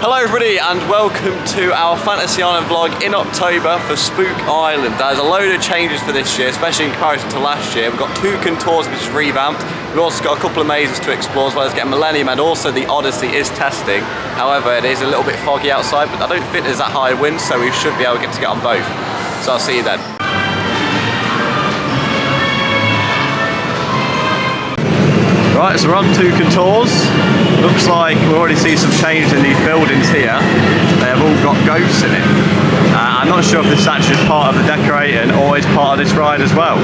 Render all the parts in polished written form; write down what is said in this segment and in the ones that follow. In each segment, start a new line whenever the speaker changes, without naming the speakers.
Hello everybody and welcome to our Fantasy Island vlog in October for Spook Island. There's a load of changes for this year, especially in comparison to last year. We've got Toucan Tours which is revamped. We've also got a couple of mazes to explore as well as getting Millennium, and also the Odyssey is testing. However, it is a little bit foggy outside, but I don't think there's that high wind, so we should be able to get on both. So I'll see you then. Right, so we're on Toucan Tours. Looks like we already see some change in these buildings here. They have all got ghosts in it. I'm not sure if this actually is part of the decorating or is part of this ride as well.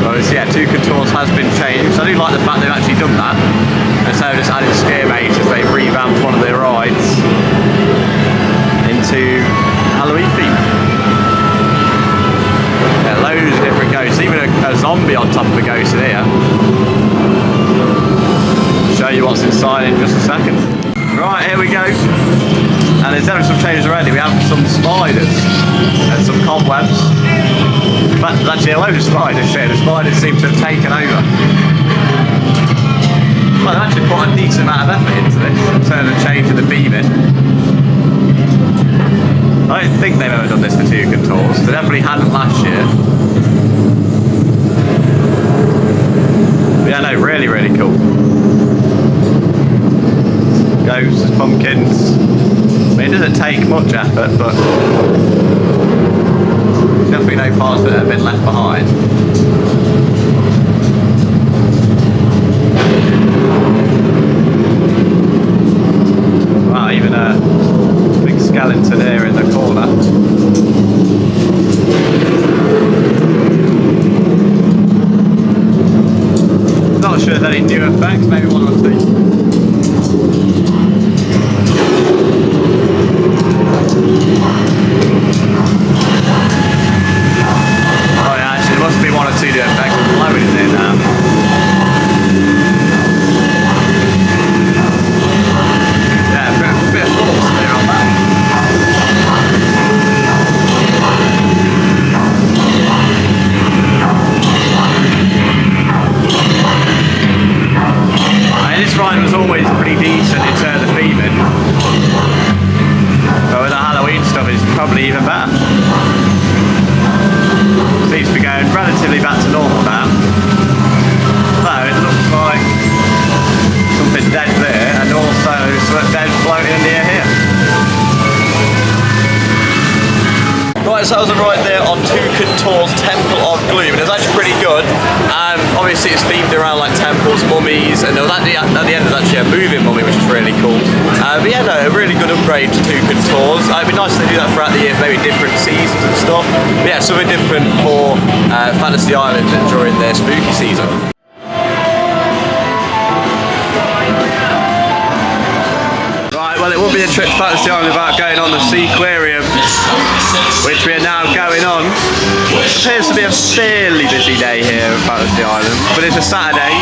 But yeah, Toucan Tours has been changed. I do like the fact they've actually done that. Instead of just adding scare mazes, they've revamped one of their rides into Halloween theme. Yeah, loads of different ghosts, even a zombie on top of a ghost in here. Show you what's inside in just a second. Right, here we go. And there's definitely some changes already. We have some spiders and some cobwebs. In fact, there's actually a load of spiders here. The spiders seem to have taken over. Well, they've actually put a decent amount of effort into this in terms of changing the theming. I don't think they've ever done this for Toucan Tours. They definitely hadn't last year. But yeah, no, really, really cool. Ghosts, pumpkins. I mean, it doesn't take much effort, but definitely no parts that have been left behind. Wow, even a big skeleton here in the corner. Not sure there's any new effects, maybe one or two. Oh yeah, actually there must be one or two new effects. There's loads in there now. Yeah, a bit of force there on that. This ride was always pretty decent in terms of theming, but with the Halloween stuff it's probably even better. Seems to be going relatively back to normal now, though it looks like something dead there and also something dead floating in the air here. Right, so that was a ride there on Toucan Tours Temple of Gloom, and it's actually pretty good. Obviously it's themed around like temples, mummies, and there was at the end there's actually a moving mummy which is really cool. But yeah, no, a really good upgrade to Toucan Tours. It'd be nice if they do that throughout the year, maybe different seasons and stuff. But yeah, something different for Fantasy Island during their spooky season. Well, it wouldn't be a trip to Fantasy Island without going on the Aquarium, which we are now going on. It appears to be a fairly busy day here at Fantasy Island, but it's a Saturday,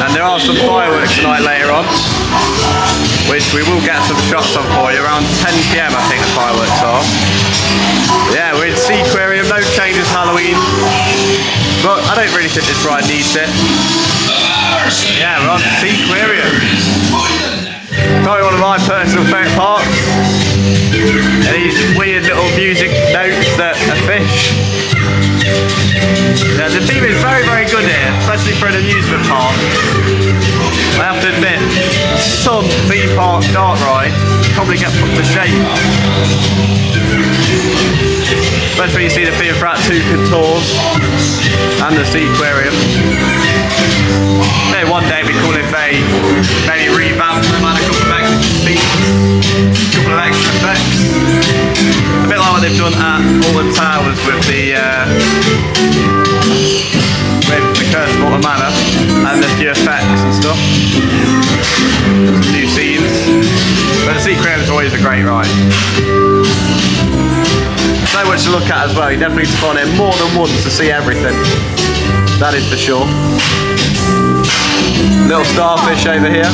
and there are some fireworks tonight later on, which we will get some shots on for you. Around 10 PM I think the fireworks are. Yeah, we're in Aquarium, no changes Halloween, but I don't really think this ride needs it. Yeah, we're on Aquarium. Probably one of my personal favourite parts. And these weird little music notes that are fish. Yeah, the theme is very, very good here, especially for an amusement park. I have to admit, some theme park dark rides probably get put to shame. Especially when you see the theme throughout Toucan Tours and the Aquarium. Maybe one day it'd be cool if they maybe revamp them, add a couple of extra themes, a couple of extra effects. A bit like what they've done at Alton Towers with the Curse of Alton Manor and a few effects and stuff. Some new scenes. But the Aquarium is always a great ride. So much to look at as well. You definitely need to find it more than once to see everything. That is for sure. Little starfish over here.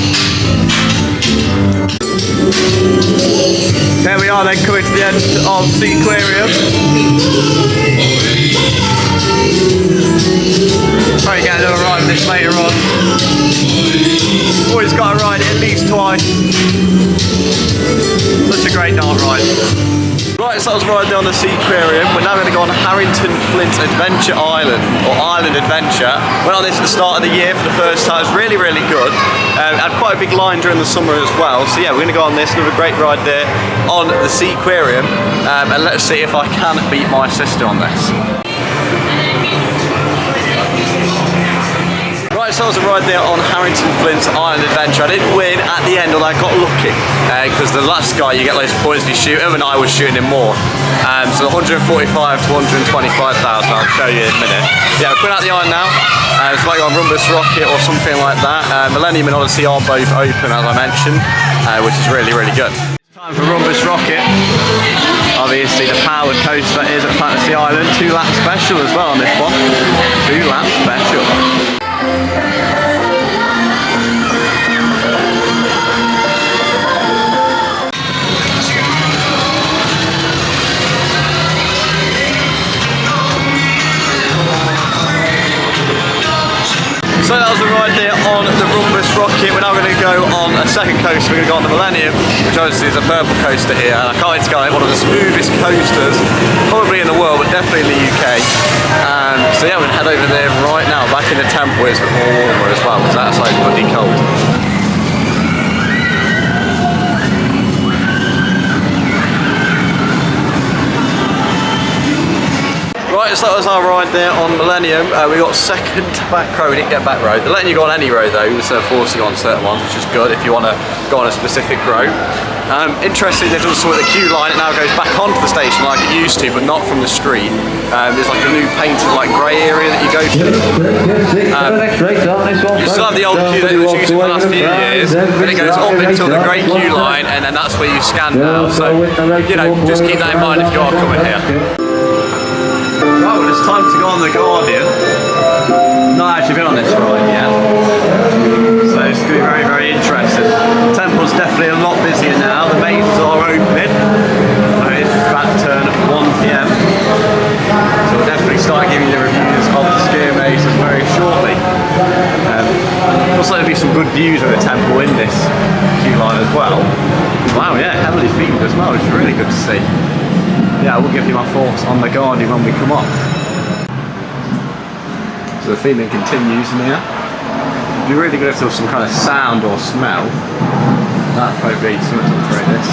There we are then, coming to the end of the Aquarium. Probably get another ride of this later on. Always got to ride it at least twice. Right, so I was riding on the Aquarium. We're now going to go on Harrington Flint Adventure Island, or Island Adventure. Went on this at the start of the year for the first time. It was really, really good. Had quite a big line during the summer as well. So yeah, we're going to go on this. Another great ride there on the Aquarium. And let's see if I can beat my sister on this. Right, so I was a ride there on Harrington Flint's Island Adventure. I did win at the end, although I got lucky because the last guy you get loads of points if you shoot him, and I was shooting him more. So 145 to 125,000. I'll show you in a minute. Yeah, we're putting out the island now. It's like on Rumbus Rocket or something like that. Millennium and Odyssey are both open, as I mentioned, which is really, really good. Time for Rumbus Rocket. Obviously the powered coaster is at Fantasy Island. 2 lap special as well on this one. 2 lap special. So that was the ride there on the Rumbus Rocket. We're now going to go on a second coaster. We're going to go on the Millennium, which obviously is a purple coaster here. And I can't wait to go on it. One of the smoothest coasters, probably in the world, but definitely in the UK. So yeah, we're going to head over there right now. Back in the temple is a bit more warmer as well, because that side's bloody cold. Right, so that was our ride there on Millennium. We got second back row. We didn't get back row. They're letting you go on any row though, instead of forcing you on certain ones, which is good if you want to go on a specific row. Interestingly, they've also with the queue line, it now goes back onto the station like it used to, but not from the street. There's like a new painted like grey area that you go to. You still have the old queue that was used for the last few years, but it goes up until the grey queue line, and then that's where you scan now. So, you know, just keep that in mind if you are coming here. Right, well it's time to go on the Guardian. Not actually been on this ride yet, so it's going to be very, very interesting. The temple's definitely a lot busier now. The mazes are opening. It's about to turn 1 PM. So we'll definitely start giving you the reviews of the skier mazes very shortly. Also there'll be some good views of the temple in this queue line as well. Wow, yeah, heavily themed as well, which is really good to see. Yeah, I will give you my thoughts on the Guardian when we come off. So the theming continues in here. It'd be really good if there was some kind of sound or smell. That'd probably be something to create this.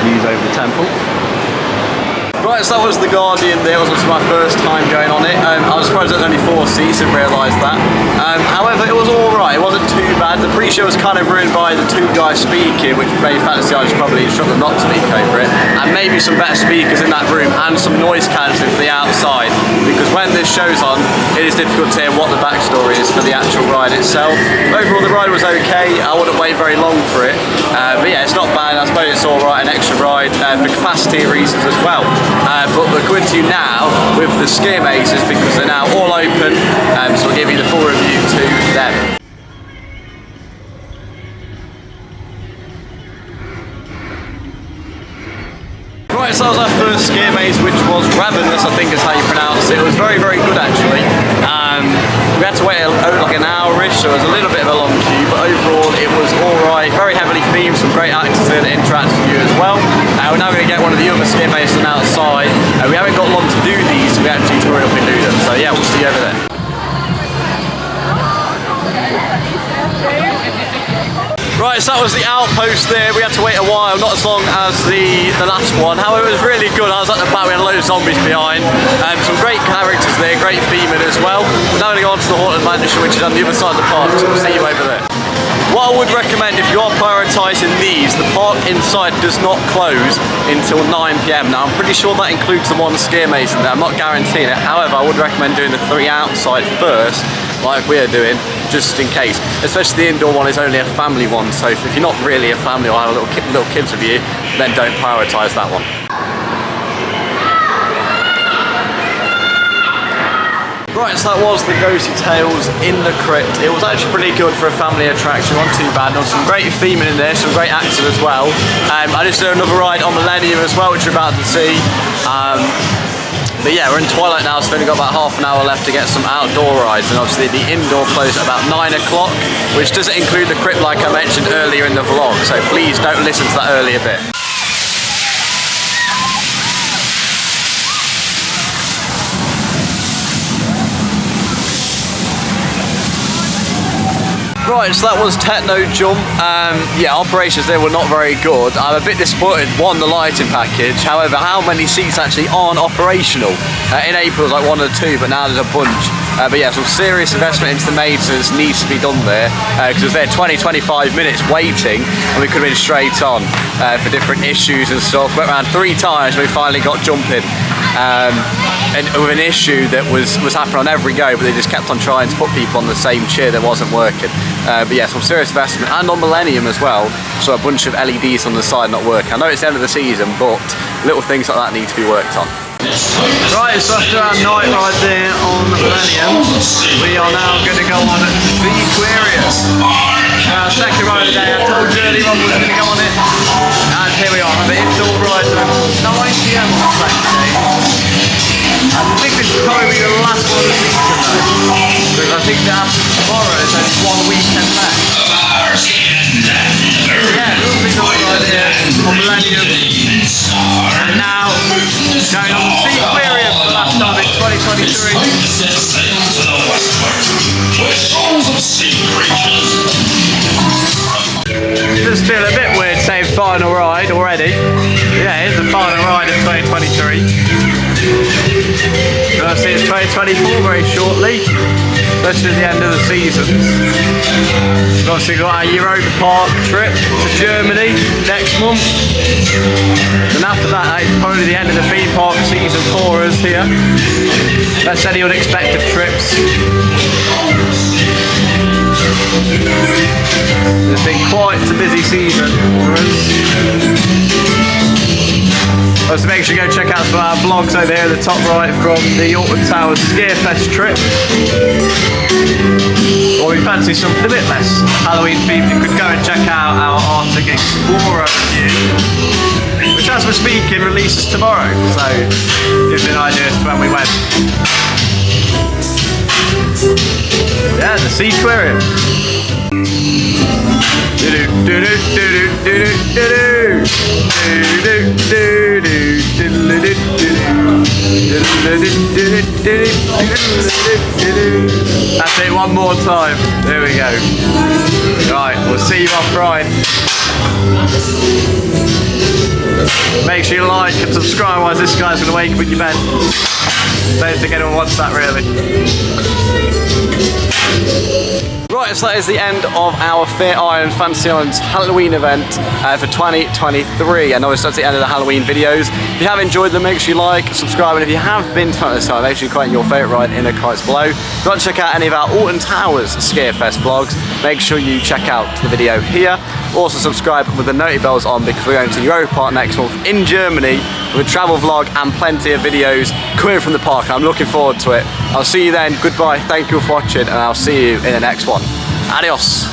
Views over the temple. Right, so that was the Guardian there. It was my first time going on it. I was surprised there was only 4 seats, didn't realise that. However, it was alright, it wasn't too bad. The pre-show was kind of ruined by the 2 guys speaking, which made Fantasy Island probably instruct them not to speak over it. And maybe some better speakers in that room and some noise cancelling for the outside. Because when this show's on, it is difficult to hear what the backstory is for the actual ride itself. Overall, the ride was okay. I wouldn't wait very long for it. But yeah, it's not bad. I suppose it's alright, an extra ride for capacity reasons as well. But we're going to now with the skier mazes because they're now all open, so we'll give you the full review to them. Right, so that was our first skier maze, which was Ravenous, I think is how you pronounce it. It was very, very good actually. We had to wait like an hour-ish, so it was a little bit of a long queue, but overall it was alright. Very heavily themed, some great actors in that interact with you as well. We're now going to get one of the other skier mazes from outside. We haven't got long to do these, so we actually need to hurry up and do them. So yeah, we'll see you over there. Right, so that was the outpost there. We had to wait a while, not as long as the last one. However, it was really good. I was at the back, we had a load of zombies behind. Some great characters there, great theming as well. We're now going to go on to the Haunted Mansion, which is on the other side of the park, so we'll see you over there. What I would recommend if you are prioritising these, the park inside does not close until 9 PM. Now I'm pretty sure that includes the one skier maze in there, I'm not guaranteeing it. However, I would recommend doing the 3 outside first, like we're doing, just in case. Especially the indoor one is only a family one, so if you're not really a family or have little kids with you, then don't prioritise that one. Right, so that was the Ghostly Tales in the Crypt. It was actually pretty good for a family attraction, not too bad. There was some great theming in there, some great actors as well. I just did another ride on Millennium as well, which you're about to see. But yeah, we're in twilight now, so we've only got about half an hour left to get some outdoor rides, and obviously the indoor close at about 9 o'clock, which doesn't include the crypt like I mentioned earlier in the vlog, so please don't listen to that earlier bit. Right, so that was Techno Jump. Yeah, operations there were not very good. I'm a bit disappointed, one, the lighting package. However, how many seats actually aren't operational? In April it was like 1 or 2, but now there's a bunch. But yeah, some serious investment into the maintenance needs to be done there, because it was there 20-25 minutes waiting, and we could have been straight on for different issues and stuff. Went around 3 times and we finally got jumping. And with an issue that was happening on every go, but they just kept on trying to put people on the same chair that wasn't working. But yeah, some serious investment, and on Millennium as well, so a bunch of LEDs on the side not working. I know it's the end of the season, but little things like that need to be worked on. Right, so after our night ride there on Millennium, we are now going to go on the Aquarium. Our second ride of the day. I told you earlier on we were going to go on it, and here we are. The indoor rides are until 9 PM on Saturday. I think this is probably the last one of the season though, because I think that after tomorrow there's only 1 weekend left. Yeah, lovely night ride here on Millennium, and now going on the Aquarium for the last time in 2023. Just feel a bit weird saying final ride already. Yeah, here's the final ride of 2023. We'll see it's 2024 very shortly, especially at the end of the seasons. We've obviously got our Europa Park trip to Germany next month. And after that, it's probably the end of the theme park season for us here. That's any unexpected trips. It's been quite a busy season for us. So make sure you go check out some of our vlogs over here at the top right from the Toucan Tours Scarefest trip. Or if you fancy something a bit less Halloween themed, you could go and check out our Arctic Explorer review, which as we're speaking releases tomorrow, so gives you an idea as to when we went. Yeah, the Aquarium. That's it, one more time. There we go. Right, we'll see you off ride. Make sure you like and subscribe, otherwise this guy's going to wake up in your bed. Don't think anyone wants that really. Right, so that is the end of our Fair Island Fantasy Islands Halloween event for 2023. I know it's at the end of the Halloween videos. If you have enjoyed them, make sure you like, subscribe, and if you have been to Fantasy Island, make sure you comment your favourite ride in the comments below. If you want to check out any of our Toucan Tours Scarefest vlogs, make sure you check out the video here. Also subscribe with the noti bells on, because we're going to Europa Park next month in Germany with a travel vlog and plenty of videos coming from the park, and I'm looking forward to it. I'll see you then. Goodbye, thank you for watching, and I'll see you in the next one. Adios.